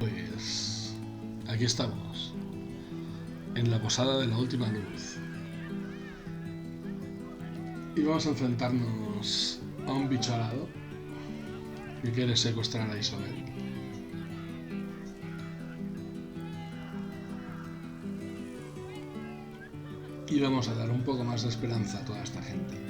Pues aquí estamos, en la posada de la Última Luz. Y vamos a enfrentarnos a un bicho alado que quiere secuestrar a Isobel. Y vamos a dar un poco más de esperanza a toda esta gente.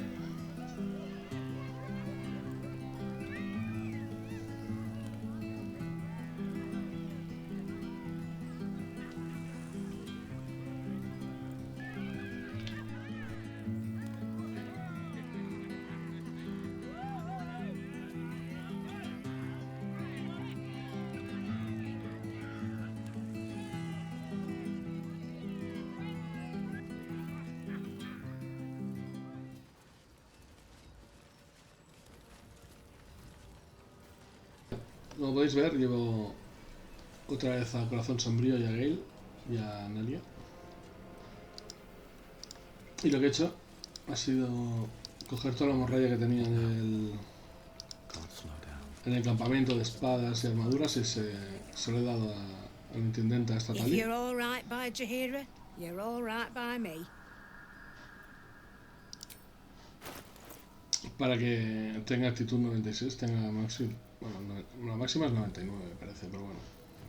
Como podéis ver, llevo otra vez a Corazón Sombrío y a Gale y a Anillo. Y lo que he hecho ha sido coger toda la morralla que tenía en el campamento de espadas y armaduras y se lo he dado al intendente estatal. If you're all right by Jaheira, you're all right by me. Para que tenga actitud 96, tenga máximo. Bueno, la máxima es 99, me parece, pero bueno.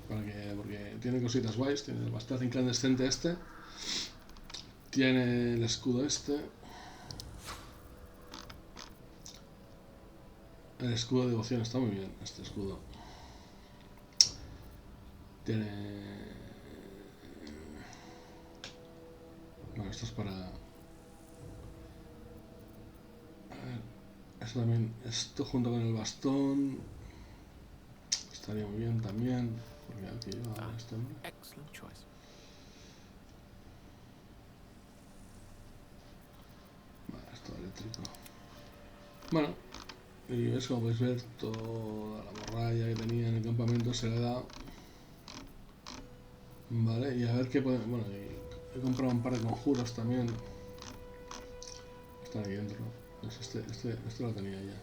Porque tiene cositas guays, tiene el bastante incandescente este. Tiene el escudo este. El escudo de devoción está muy bien, este escudo. Tiene... Bueno, esto es para... A ver, esto también, esto junto con el bastón estaría muy bien también, porque aquí lleva este hombre. Vale, esto eléctrico. Bueno, y es como podéis ver, toda la morralla que tenía en el campamento se le ha dado. Vale, y a ver qué podemos... Bueno, he comprado un par de conjuros también. Están aquí dentro. Este lo tenía ya.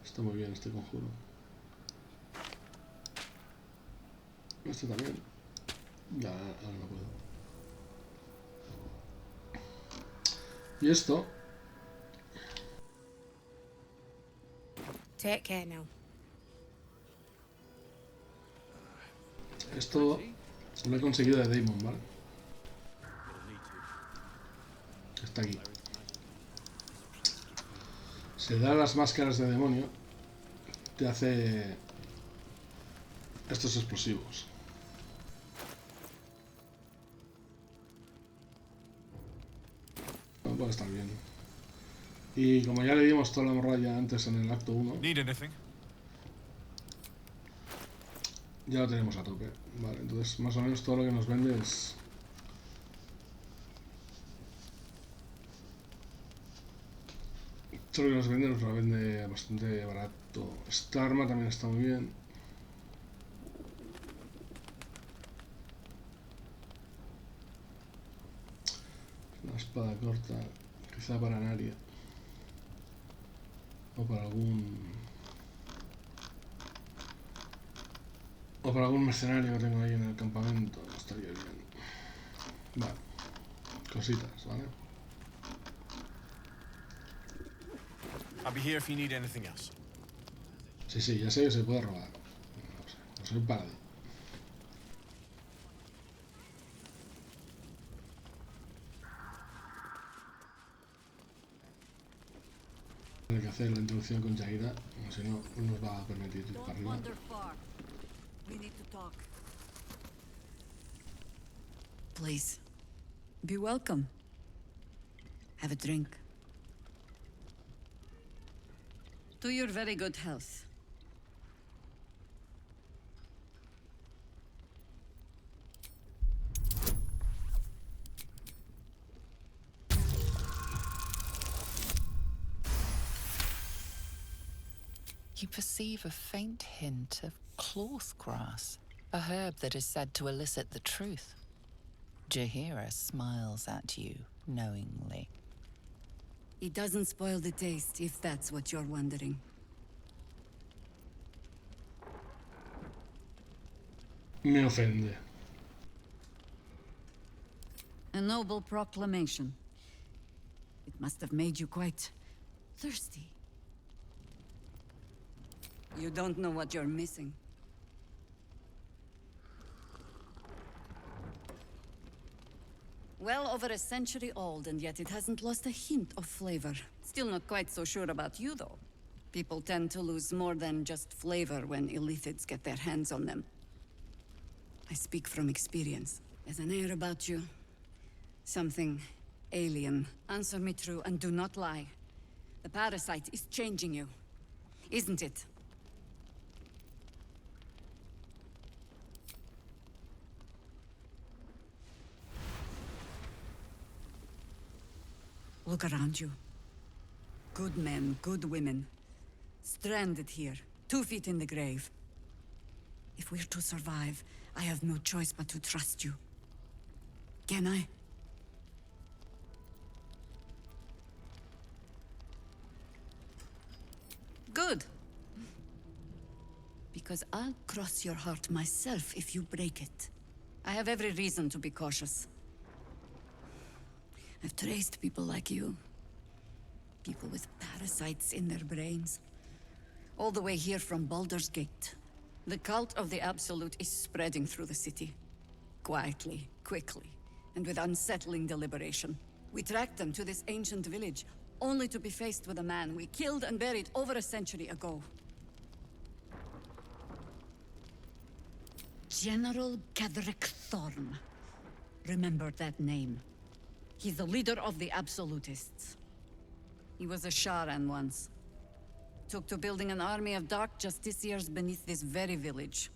Está muy bien este conjuro. Este también. Ya, ahora no puedo. Y esto... Take care now. Esto lo he conseguido de Damon, ¿vale? Está aquí. Se da las máscaras de demonio, te hace estos explosivos. No puede estar bien. Y como ya le dimos toda la morralla antes en el acto 1, ya lo tenemos a tope. Vale, entonces más o menos todo lo que nos vende es... Todo lo que nos lo vende bastante barato. Esta arma también está muy bien. Una espada corta, quizá para Naria. O para algún mercenario que tengo ahí en el campamento. Estaría bien. Vale. Cositas, ¿vale? I'll be here if you need anything else. Sí, ya sé que se puede robar. No sé, no soy un paladín. Hay que hacer la introducción con Jaheira, si no, no nos va a permitir ir para arriba. Please, be welcome. Have a drink. To your very good health. You perceive a faint hint of cloth grass, a herb that is said to elicit the truth. Jaheira smiles at you knowingly. It doesn't spoil the taste, if that's what you're wondering. me ofende. A noble proclamation. It must have made you quite thirsty. You don't know what you're missing. Well over a century old, and yet it hasn't lost a hint of flavor. Still not quite so sure about you, though. People tend to lose more than just flavor when illithids get their hands on them. I speak from experience. There's an air about you. Something alien. Answer me true and do not lie. The parasite is changing you, isn't it? Look around you. Good men, good women. Stranded here, 2 feet in the grave. If we're to survive, I have no choice but to trust you. Can I? Good. Because I'll cross your heart myself if you break it. I have every reason to be cautious. I've traced people like you. People with parasites in their brains. All the way here from Baldur's Gate. The cult of the Absolute is spreading through the city. Quietly, quickly, and with unsettling deliberation. We tracked them to this ancient village, only to be faced with a man we killed and buried over a century ago. General Ketherick Thorn. Remember that name. He's the leader of the Absolutists. He was a Sharan once. Took to building an army of dark justiciars beneath this very village.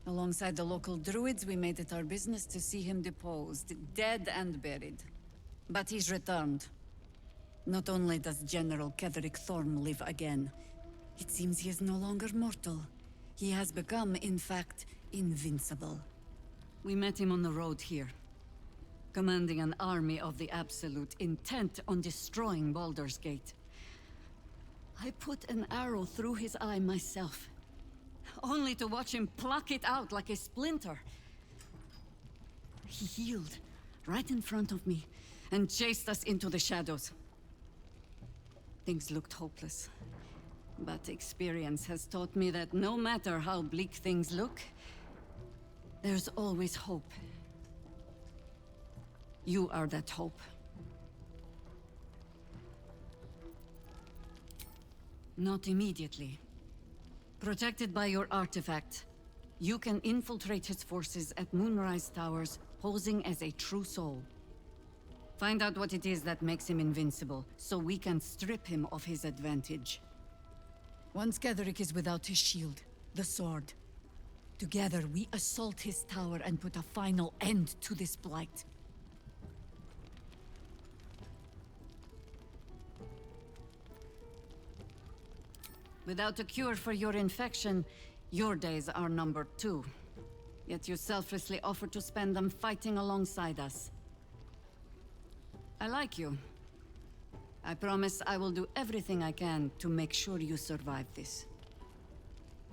Alongside the local druids, we made it our business to see him deposed, dead and buried. But he's returned. Not only does General Ketherick Thorn live again, it seems he is no longer mortal. He has become, in fact, invincible. We met him on the road here, commanding an army of the Absolute, intent on destroying Baldur's Gate. I put an arrow through his eye myself, only to watch him pluck it out like a splinter. He healed, right in front of me, and chased us into the shadows. Things looked hopeless, but experience has taught me that no matter how bleak things look, there's always hope. You are that hope. Not immediately. Protected by your artifact, you can infiltrate his forces at Moonrise Towers, posing as a true soul. Find out what it is that makes him invincible, so we can strip him of his advantage. Once Ketherick is without his shield, the sword. Together, we assault his tower and put a final end to this blight. Without a cure for your infection, your days are numbered too. Yet you selflessly offer to spend them fighting alongside us. I like you. I promise I will do everything I can to make sure you survive this.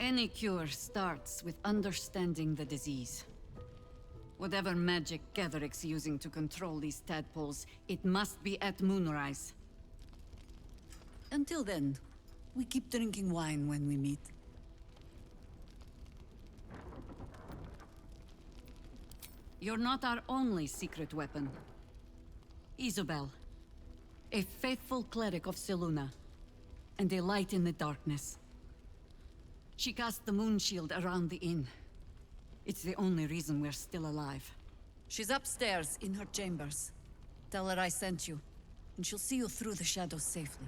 Any cure starts with understanding the disease. Whatever magic Ketherick's using to control these tadpoles, it must be at Moonrise. Until then, we keep drinking wine when we meet. You're not our only secret weapon. Isobel, a faithful cleric of Selûne, and a light in the darkness. She cast the moon shield around the inn. It's the only reason we're still alive. She's upstairs in her chambers. Tell her I sent you, and she'll see you through the shadows safely.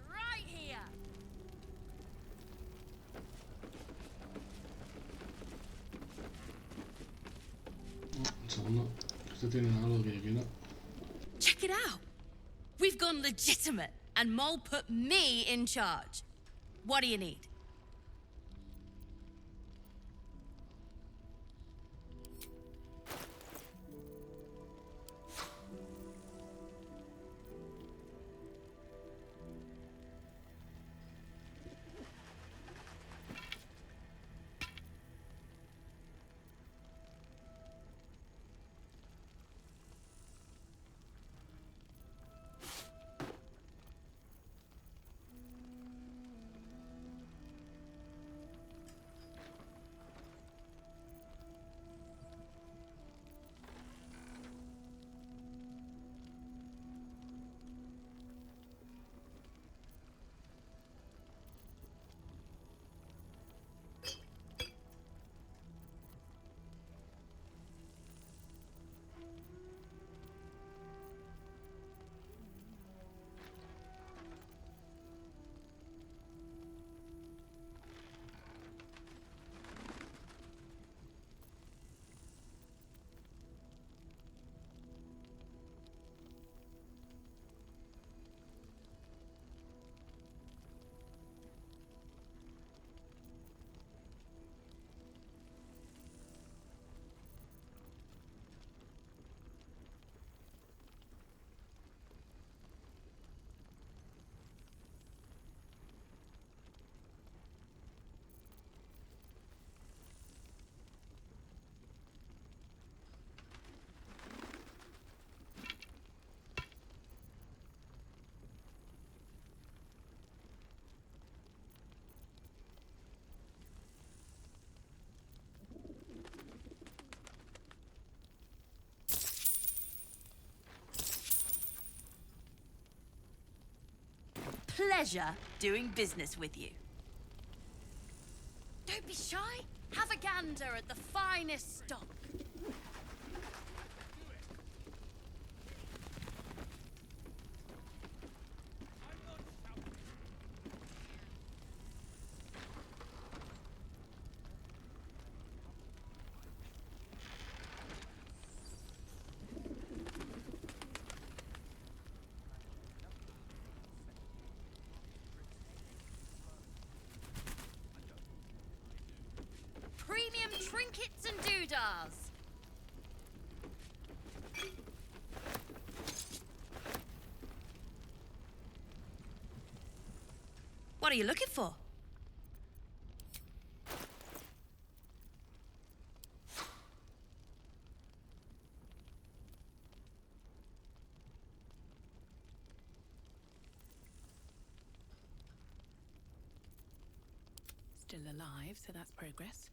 Right here. Un segundo. Este tiene algo que quiera. Check it out. We've gone legitimate, and Mole put me in charge. What do you need? pleasure doing business with you. Don't be shy. Have a gander at the finest stock. Premium trinkets and doodahs. What are you looking for? Still alive, so that's progress.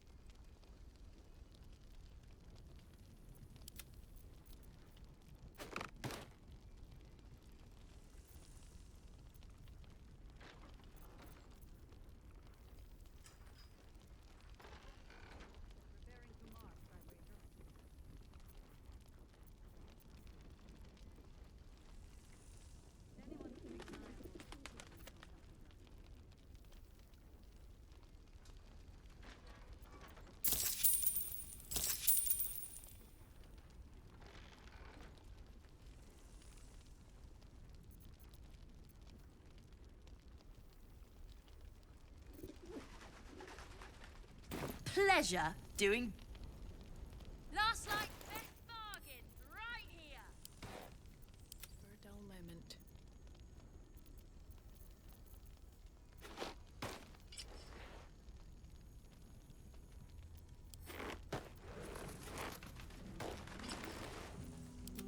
Pleasure doing. Last like best bargain, right here. For a dull moment.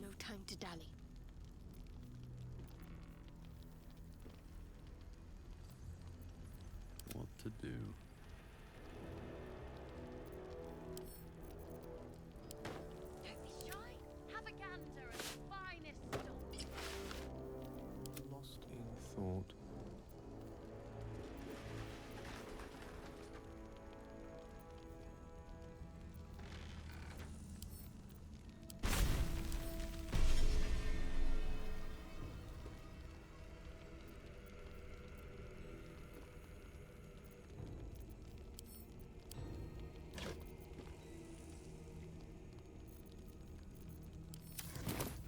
No time to dally. What to do? Thought.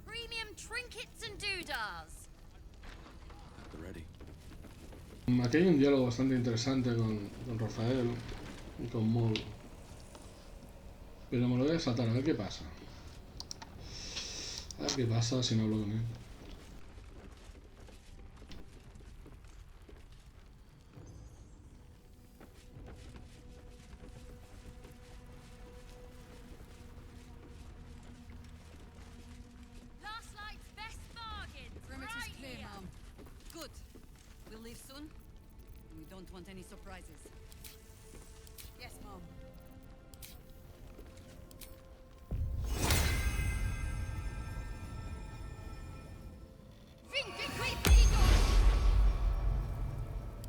Premium trinkets and doodahs. Aquí hay un diálogo bastante interesante con Raphael y con Moll. Pero me lo voy a saltar, a ver qué pasa. A ver qué pasa si no hablo con él. Any surprises? Yes, Mom.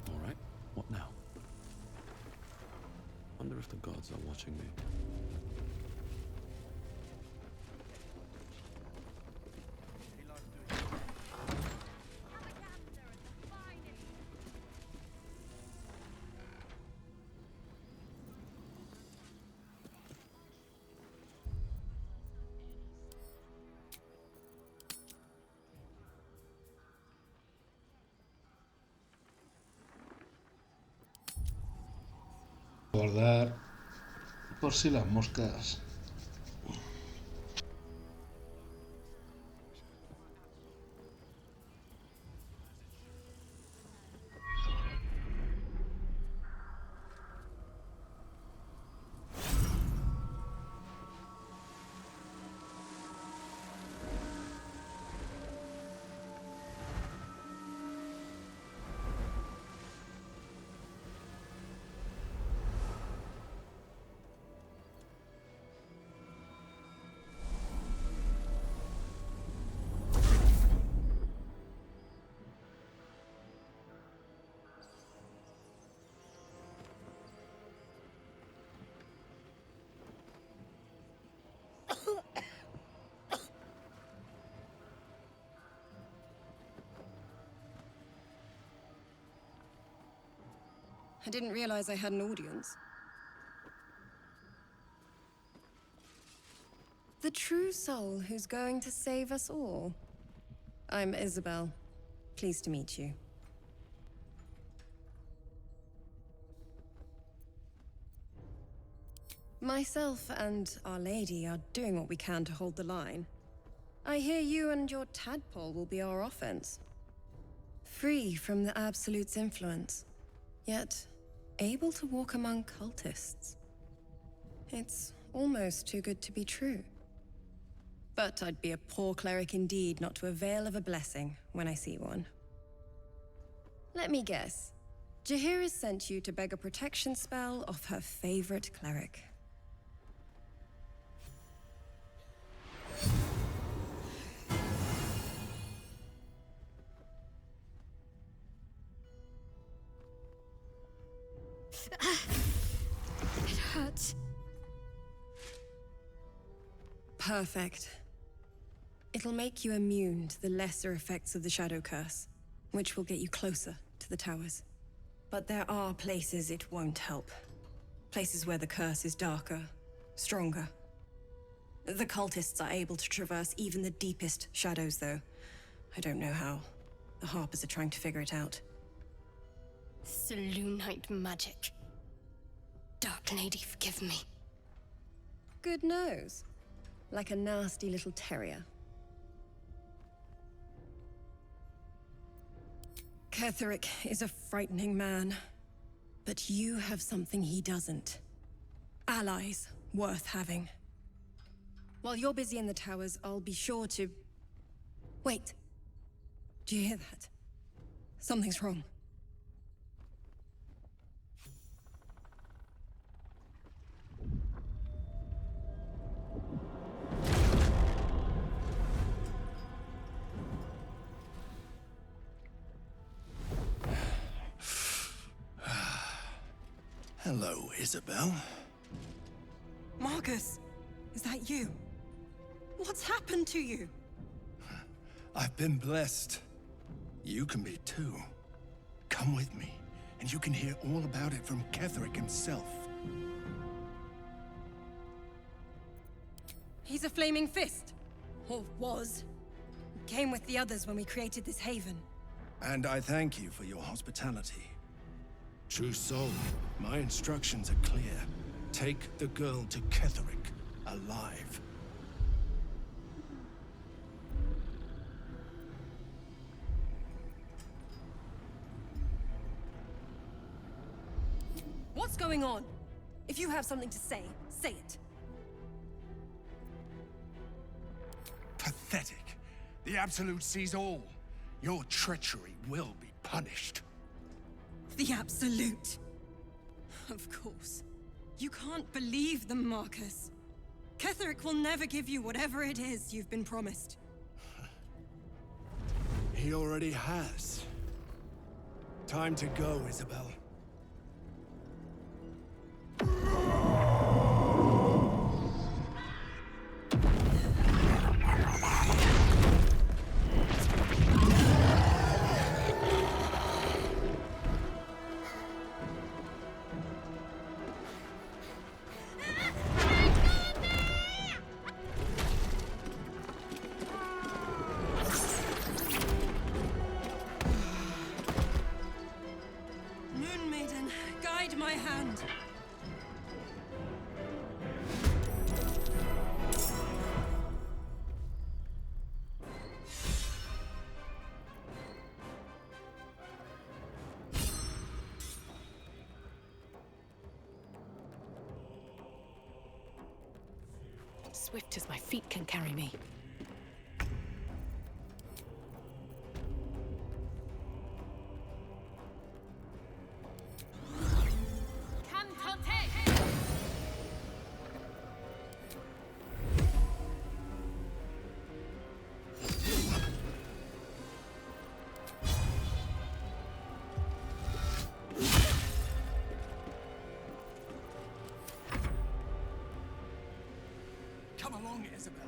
All right, what now? Wonder if the gods are watching me. Guardar por si las moscas. I didn't realize I had an audience. The true soul who's going to save us all. I'm Isobel. Pleased to meet you. Myself and Our Lady are doing what we can to hold the line. I hear you and your tadpole will be our offense. Free from the Absolute's influence, yet able to walk among cultists. It's almost too good to be true. But I'd be a poor cleric indeed not to avail of a blessing when I see one. Let me guess. Jaheira sent you to beg a protection spell off her favorite cleric. It hurts. Perfect. It'll make you immune to the lesser effects of the Shadow Curse, which will get you closer to the towers. But there are places it won't help. Places where the curse is darker, stronger. The cultists are able to traverse even the deepest shadows, though. I don't know how. The Harpers are trying to figure it out. Selûnite magic. Dark Lady, forgive me. Good nose. Like a nasty little terrier. Ketherick is a frightening man. But you have something he doesn't. Allies worth having. While you're busy in the towers, I'll be sure to... Wait. Do you hear that? Something's wrong. Hello, Isobel. Marcus, is that you? What's happened to you? I've been blessed. You can be too. Come with me, and you can hear all about it from Ketherick himself. He's a flaming fist. Or was. Came with the others when we created this haven. And I thank you for your hospitality. True soul, my instructions are clear. Take the girl to Ketherick, alive. What's going on? If you have something to say, say it. Pathetic. The Absolute sees all. Your treachery will be punished. The Absolute. Of course. You can't believe them, Marcus. Ketherick will never give you whatever it is you've been promised. He already has. Time to go, Isobel. Moon Maiden, guide my hand. Swift as my feet can carry me. Come along, Isobel.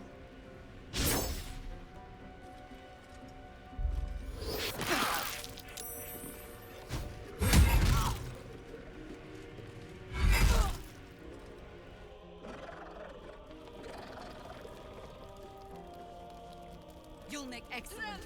You'll make excellent.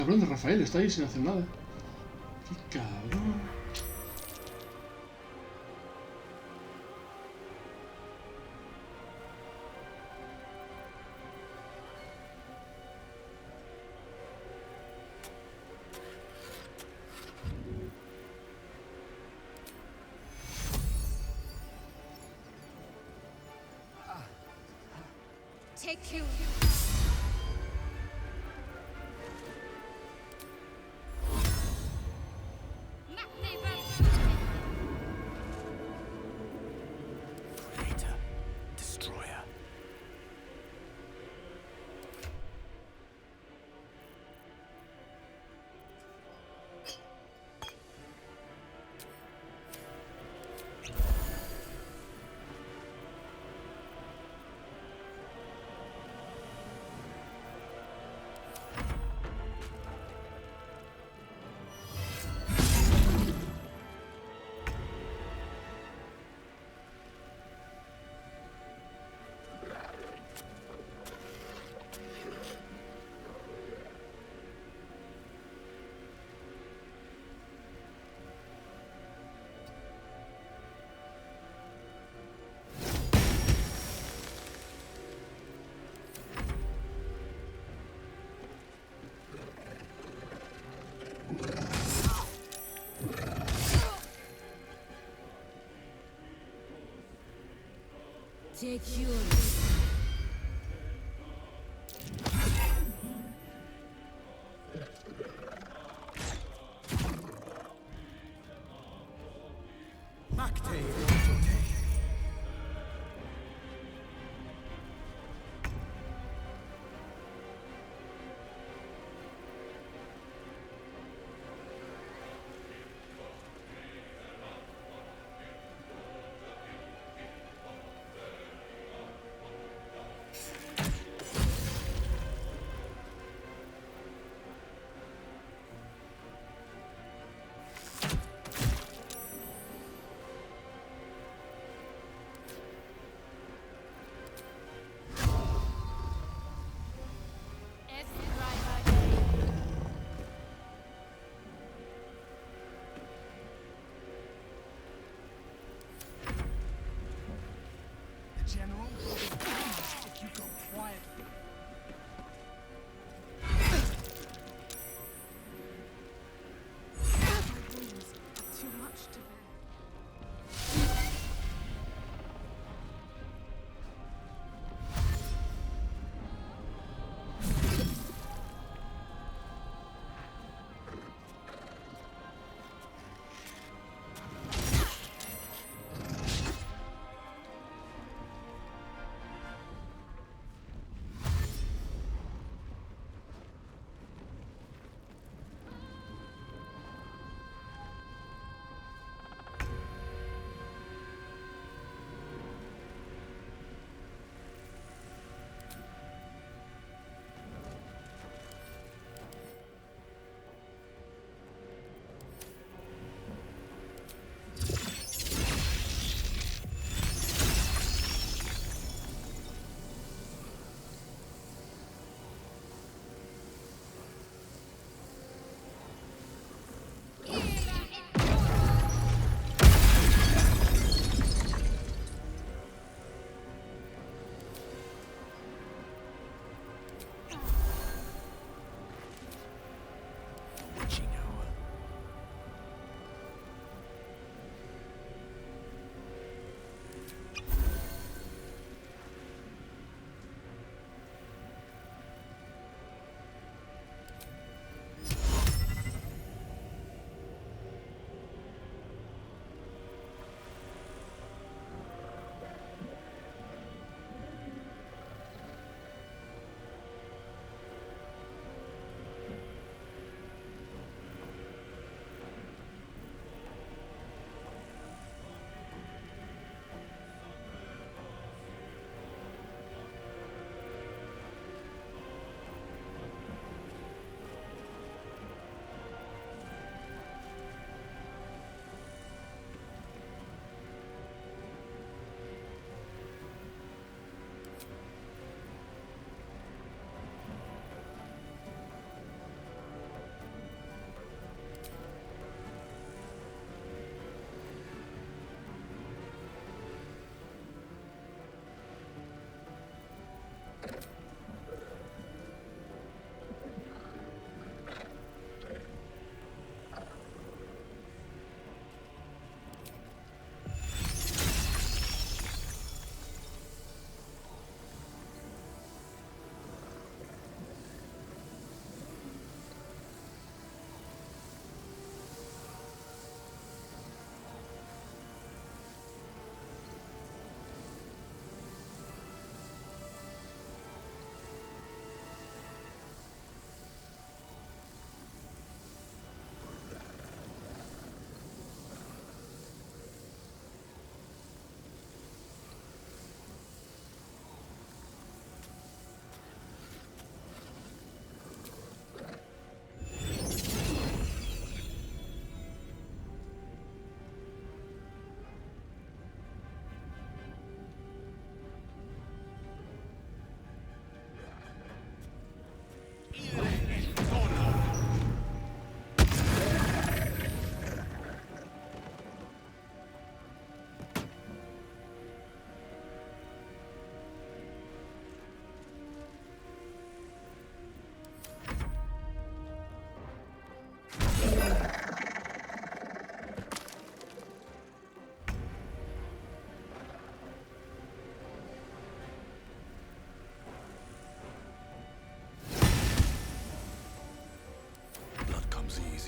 Cabrón de Rafael, está ahí sin hacer nada. Qué cabrón. take you. Creator. Destroyer. Take yours. General, if you go quietly. My wounds are too much to bear.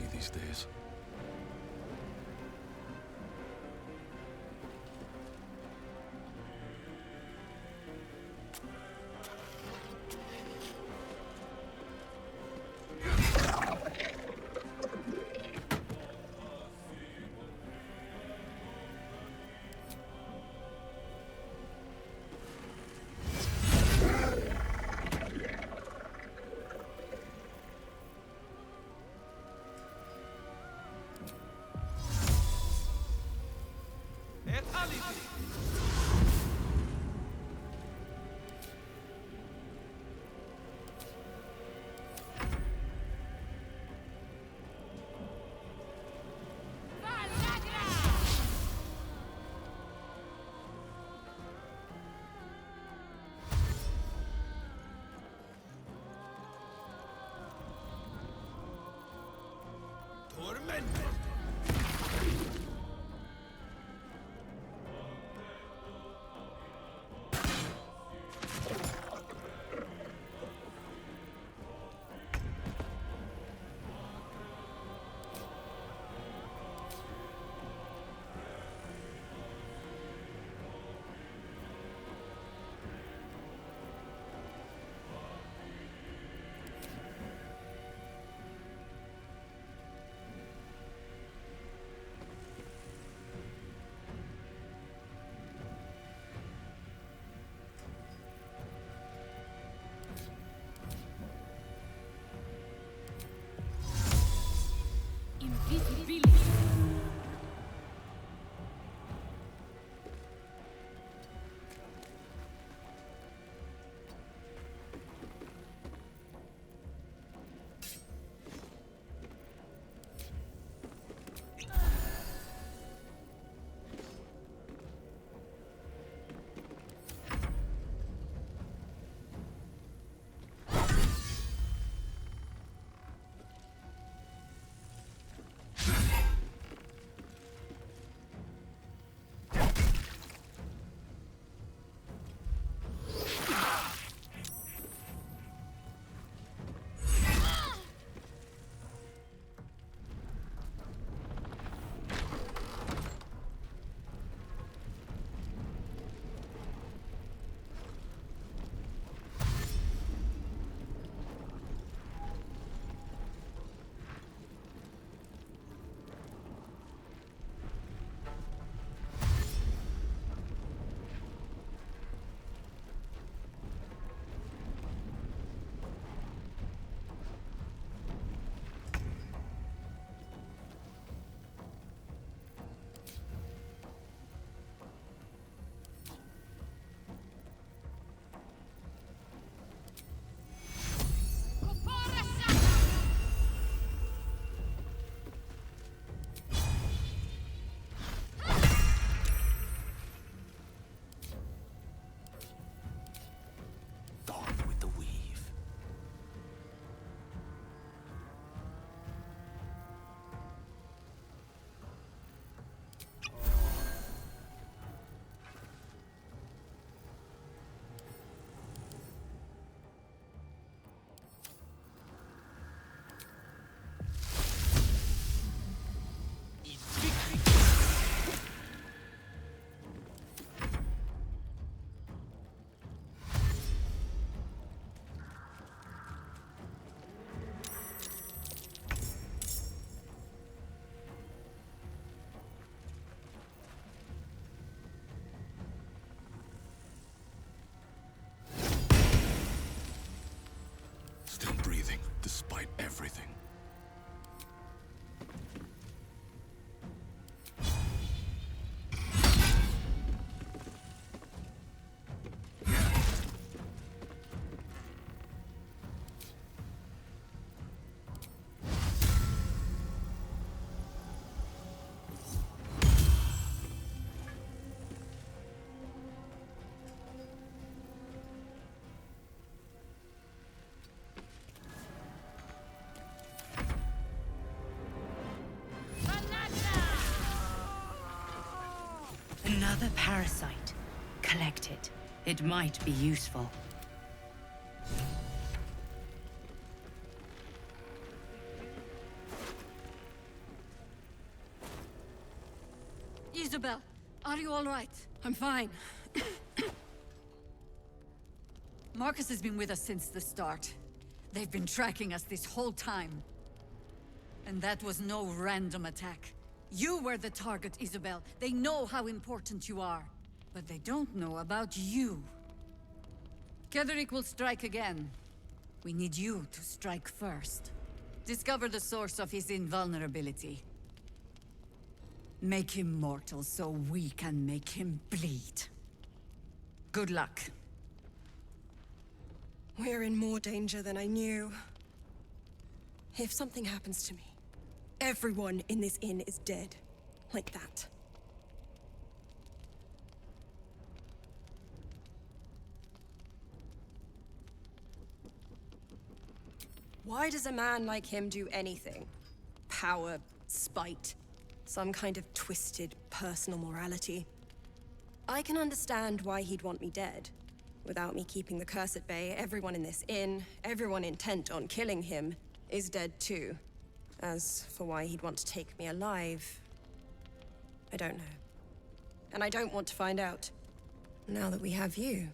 easy these days. Still breathing, despite everything. Another parasite. Collect it. It might be useful. Isobel, are you all right? I'm fine. Marcus has been with us since the start. They've been tracking us this whole time. And that was no random attack. You were the target, Isobel. They know how important you are. But they don't know about you. Ketherick will strike again. We need you to strike first. Discover the source of his invulnerability. Make him mortal so we can make him bleed. Good luck. We're in more danger than I knew. If something happens to me, everyone in this inn is dead. Like that. Why does a man like him do anything? Power, spite, some kind of twisted personal morality. I can understand why he'd want me dead. Without me keeping the curse at bay, everyone in this inn, everyone intent on killing him, is dead too. As for why he'd want to take me alive, I don't know. And I don't want to find out. Now that we have you,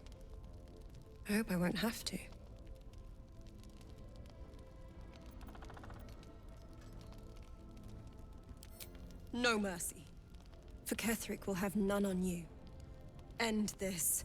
I hope I won't have to. No mercy. For Ketherick will have none on you. End this.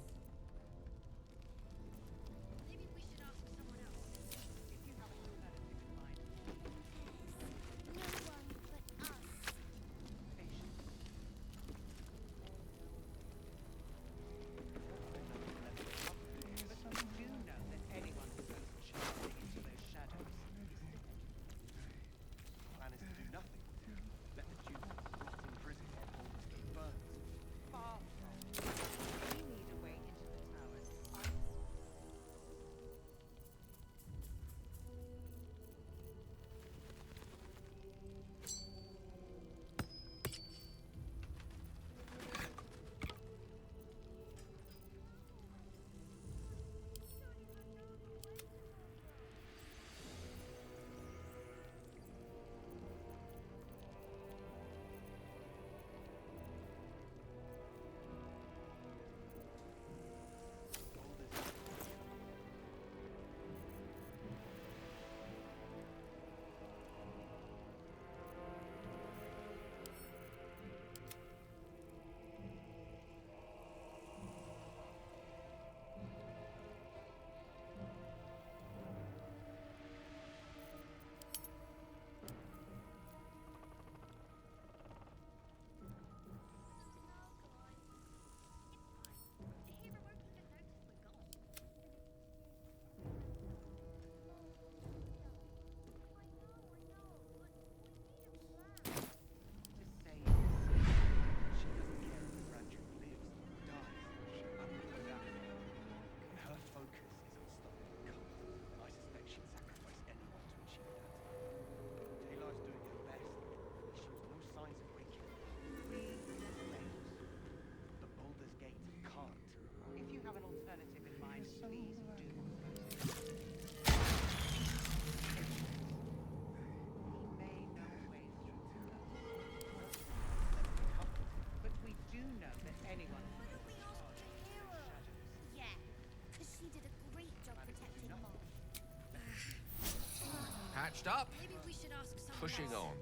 Patched up, Maybe we should ask someone pushing else. on.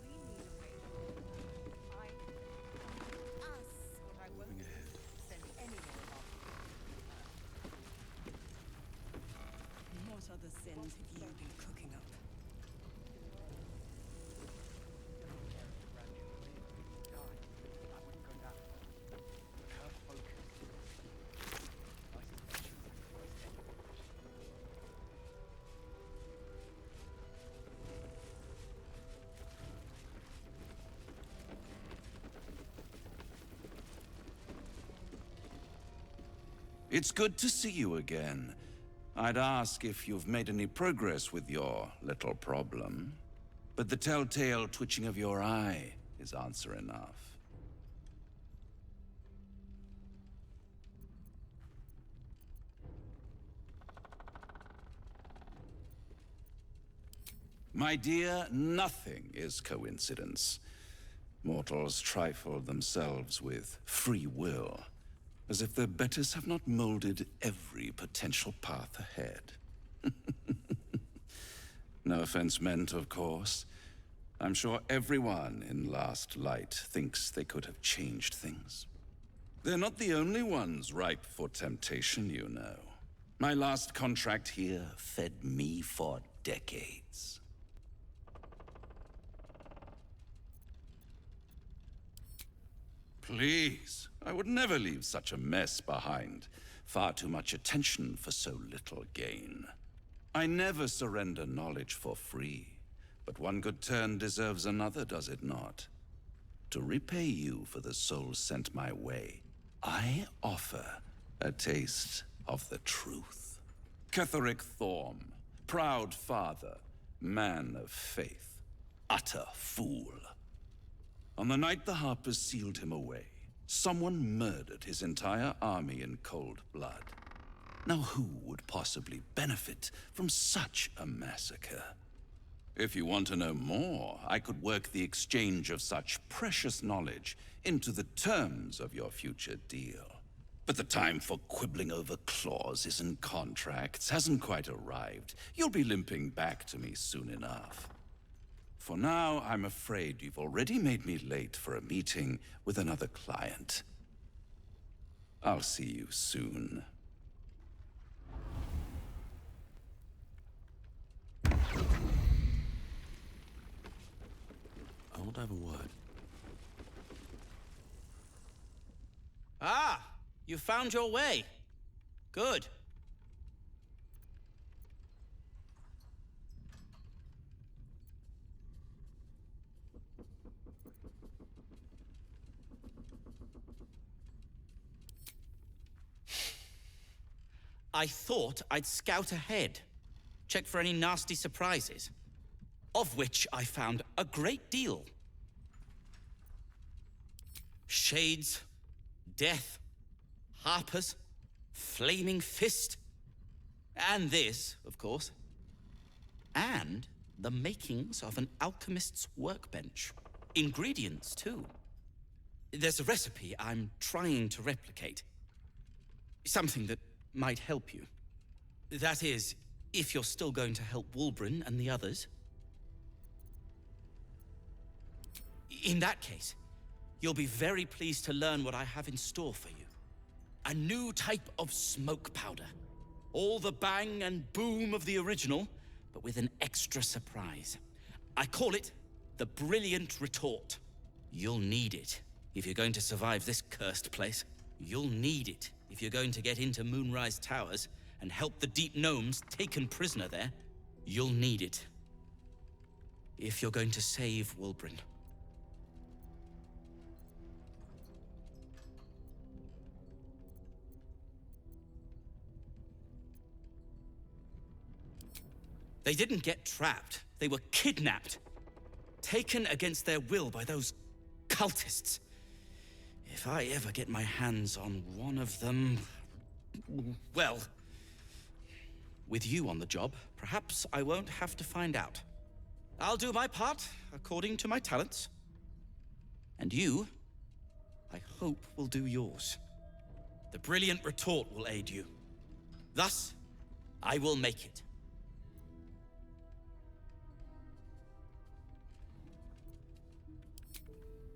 Moving ahead. What other sins have you been cooking up? It's good to see you again. I'd ask if you've made any progress with your little problem, but the telltale twitching of your eye is answer enough. My dear, nothing is coincidence. Mortals trifle themselves with free will, as if their betters have not molded every potential path ahead. No offense meant, of course. I'm sure everyone in Last Light thinks they could have changed things. They're not the only ones ripe for temptation, you know. My last contract here fed me for decades. Please, I would never leave such a mess behind. Far too much attention for so little gain. I never surrender knowledge for free, but one good turn deserves another, does it not? To repay you for the souls sent my way, I offer a taste of the truth. Ketheric Thorm, proud father, man of faith, utter fool. On the night the Harpers sealed him away, someone murdered his entire army in cold blood. Now who would possibly benefit from such a massacre? If you want to know more, I could work the exchange of such precious knowledge into the terms of your future deal. But the time for quibbling over clauses and contracts hasn't quite arrived. You'll be limping back to me soon enough. For now, I'm afraid you've already made me late for a meeting with another client. I'll see you soon. I want to have a word. Ah! You found your way. Good. I thought I'd scout ahead, check for any nasty surprises, of which I found a great deal. Shades, death, harpers, flaming fist, and this, of course, and the makings of an alchemist's workbench. Ingredients, too. There's a recipe I'm trying to replicate. Something that might help you. That is, if you're still going to help Wulbren and the others. In that case, you'll be very pleased to learn what I have in store for you. A new type of smoke powder. All the bang and boom of the original, but with an extra surprise. I call it the Brilliant Retort. You'll need it if you're going to survive this cursed place. You'll need it if you're going to get into Moonrise Towers and help the Deep Gnomes taken prisoner there. You'll need it if you're going to save Wulbren. They didn't get trapped. They were kidnapped. Taken against their will by those cultists. If I ever get my hands on one of them... well... with you on the job, perhaps I won't have to find out. I'll do my part, according to my talents. And you, I hope, will do yours. The Brilliant Retort will aid you. Thus, I will make it.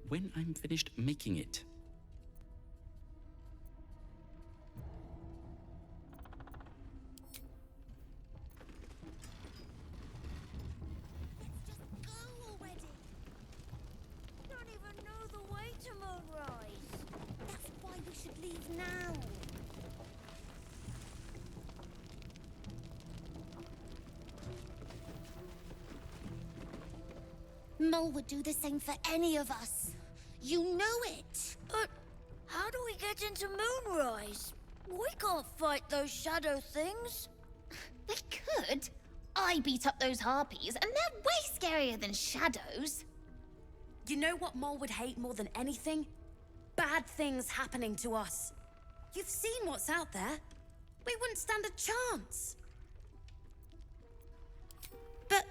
When I'm finished making it. Let's just go already. Don't even know the way to Moonrise. That's why we should leave now. Mole would do the same for any of us. You know it. But how do we get into Moonrise? We can't fight those shadow things. We could. I beat up those harpies, and they're way scarier than shadows. You know what Mole would hate more than anything? Bad things happening to us. You've seen what's out there. We wouldn't stand a chance. But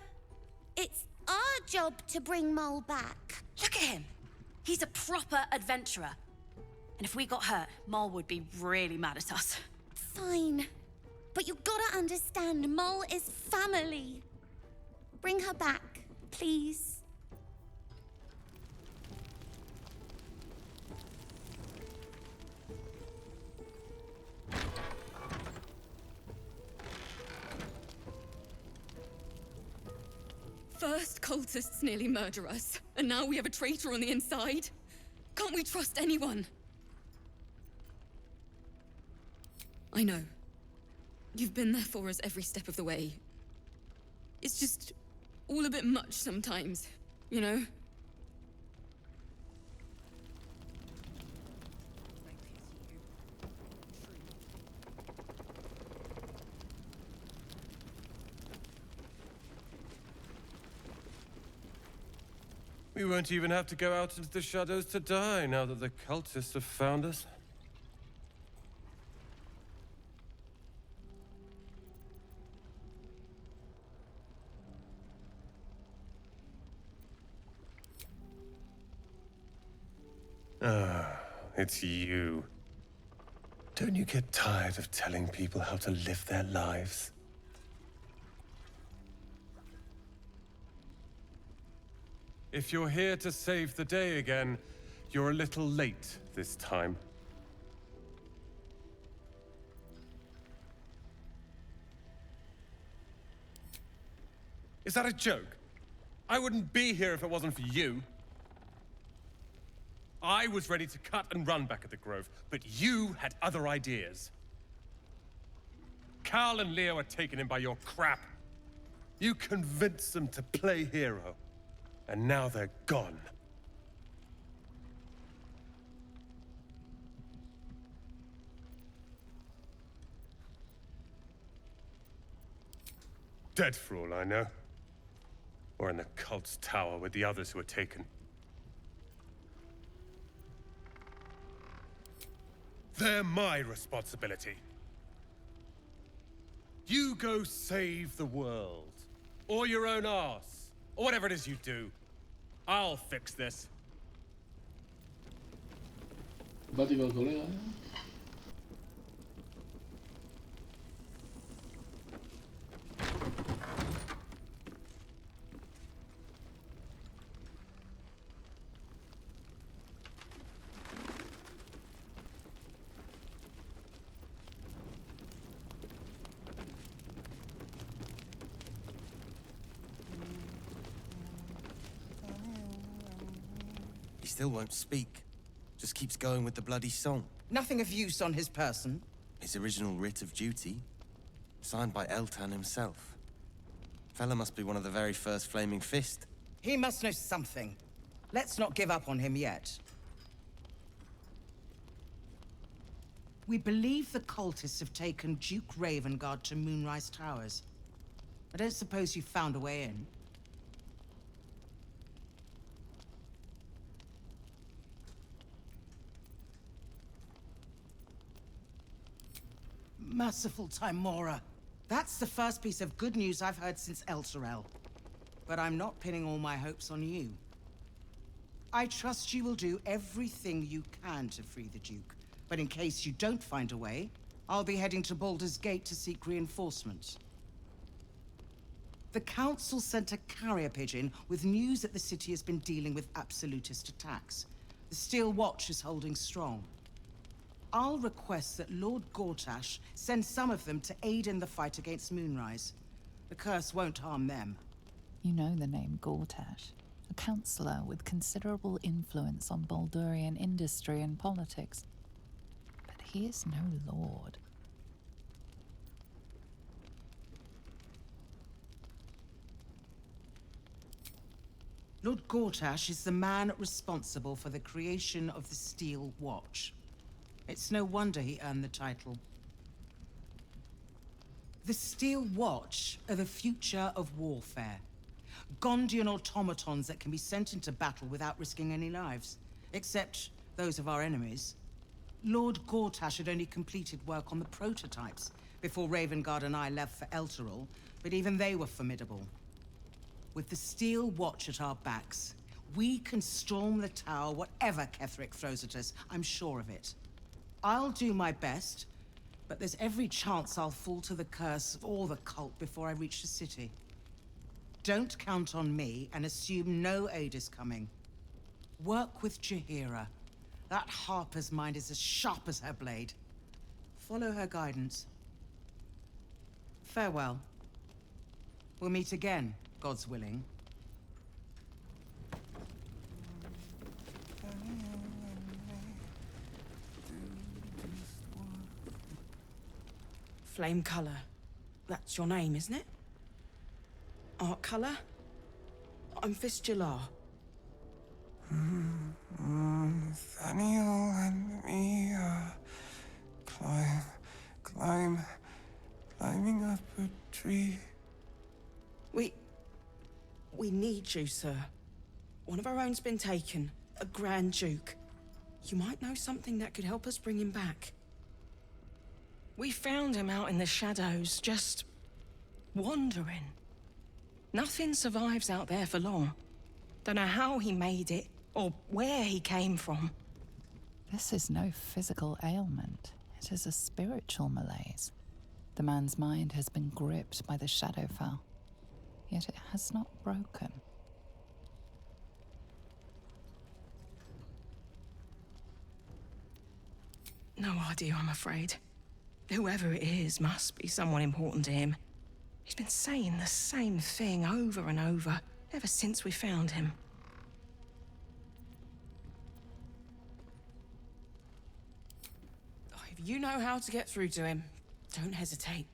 it's our job to bring Mole back. Look at him. He's a proper adventurer. And if we got hurt, Mole would be really mad at us. Fine. But you gotta understand, Mole is family. Bring her back, please. First, cultists nearly murder us, and now we have a traitor on the inside. Can't we trust anyone? I know. You've been there for us every step of the way. It's just all a bit much sometimes, you know? We won't even have to go out into the shadows to die now that the cultists have found us. Ah, it's you. Don't you get tired of telling people how to live their lives? If you're here to save the day again, you're a little late this time. Is that a joke? I wouldn't be here if it wasn't for you. I was ready to cut and run back at the Grove, but you had other ideas. Carl and Leo are taken in by your crap. You convinced them to play hero. And now they're gone. Dead for all I know. Or in the cult's tower with the others who were taken. They're my responsibility. You go save the world. Or your own arse. Or whatever it is you do. I'll fix this. Simpático el colega, ¿eh? Still won't speak. Just keeps going with the bloody song. Nothing of use on his person. His original writ of duty. Signed by Eltan himself. Fella must be one of the very first Flaming Fist. He must know something. Let's not give up on him yet. We believe the cultists have taken Duke Ravengard to Moonrise Towers. I don't suppose you found a way in. Merciful Timora. That's the first piece of good news I've heard since Elturel. But I'm not pinning all my hopes on you. I trust you will do everything you can to free the Duke. But in case you don't find a way, I'll be heading to Baldur's Gate to seek reinforcements. The Council sent a carrier pigeon with news that the city has been dealing with absolutist attacks. The Steel Watch is holding strong. I'll request that Lord Gortash send some of them to aid in the fight against Moonrise. The curse won't harm them. You know the name Gortash, a councillor with considerable influence on Baldurian industry and politics. But he is no lord. Lord Gortash is the man responsible for the creation of the Steel Watch. It's no wonder he earned the title. The Steel Watch are the future of warfare. Gondian automatons that can be sent into battle without risking any lives, except those of our enemies. Lord Gortash had only completed work on the prototypes before Ravengard and I left for Elturel, but even they were formidable. With the Steel Watch at our backs, We can storm the tower, whatever Ketherick throws at us. I'm sure of it. I'll do my best, but there's every chance I'll fall to the curse or the cult before I reach the city. Don't count on me and assume no aid is coming. Work with Jaheira. That Harper's mind is as sharp as her blade. Follow her guidance. Farewell. We'll meet again, God's willing. Flame Color. That's your name, isn't it? Art Color? I'm Fistula. Nathaniel and me climbing up a tree. We need you, sir. One of our own's been taken, a Grand Duke. You might know something that could help us bring him back. We found him out in the shadows, just wandering. Nothing survives out there for long. Don't know how he made it, or where he came from. This is no physical ailment. It is a spiritual malaise. The man's mind has been gripped by the Shadowfell, yet it has not broken. No idea, I'm afraid. Whoever it is must be someone important to him. He's been saying the same thing over and over, ever since we found him. If you know how to get through to him, don't hesitate.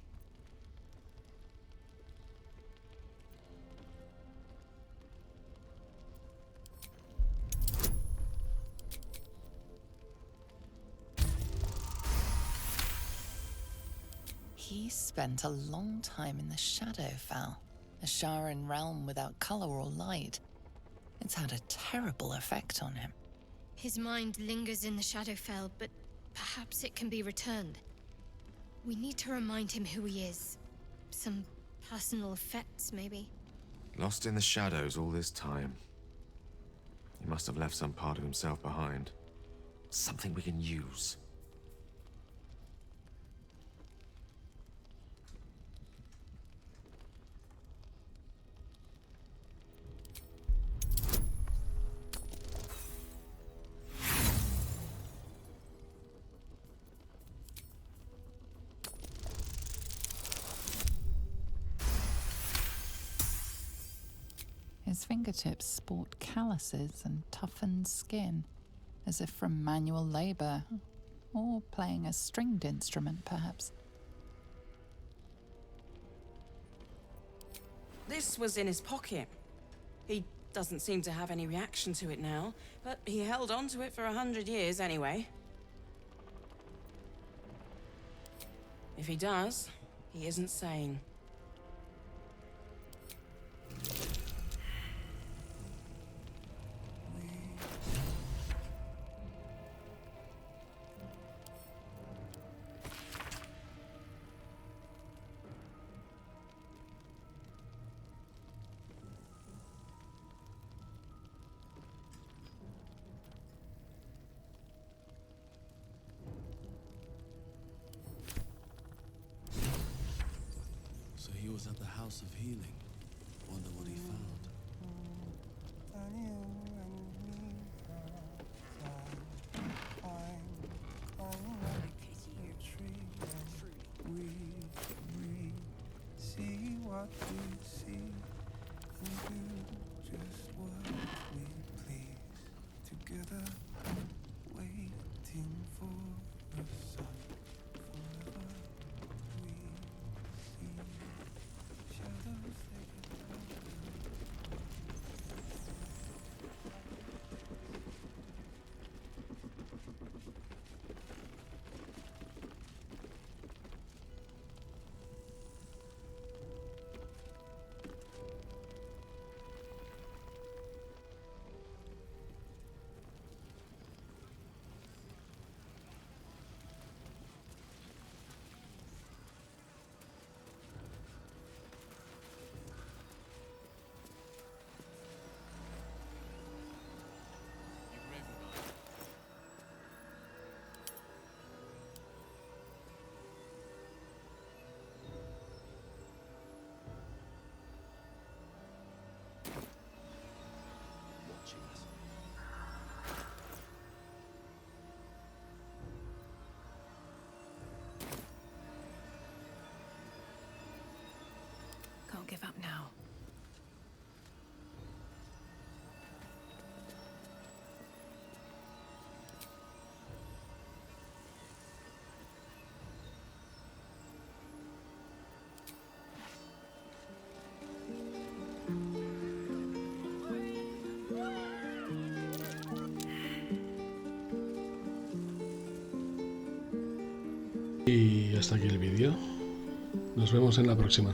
He spent a long time in the Shadowfell, a Sharan realm without color or light. It's had a terrible effect on him. His mind lingers in the Shadowfell, but perhaps it can be returned. We need to remind him who he is. Some personal effects, maybe. Lost in the shadows all this time. He must have left some part of himself behind. Something we can use. His fingertips sport calluses and toughened skin, as if from manual labor, or playing a stringed instrument, perhaps. This was in his pocket. He doesn't seem to have any reaction to it now, but he held on to it for 100 years anyway. If he does, he isn't sane. So he was at the House of Healing. Wonder what he found. We see what we see and do just what we please. Together, waiting for the sun. Forever we see shadows that hasta aquí el vídeo. Nos vemos en la próxima.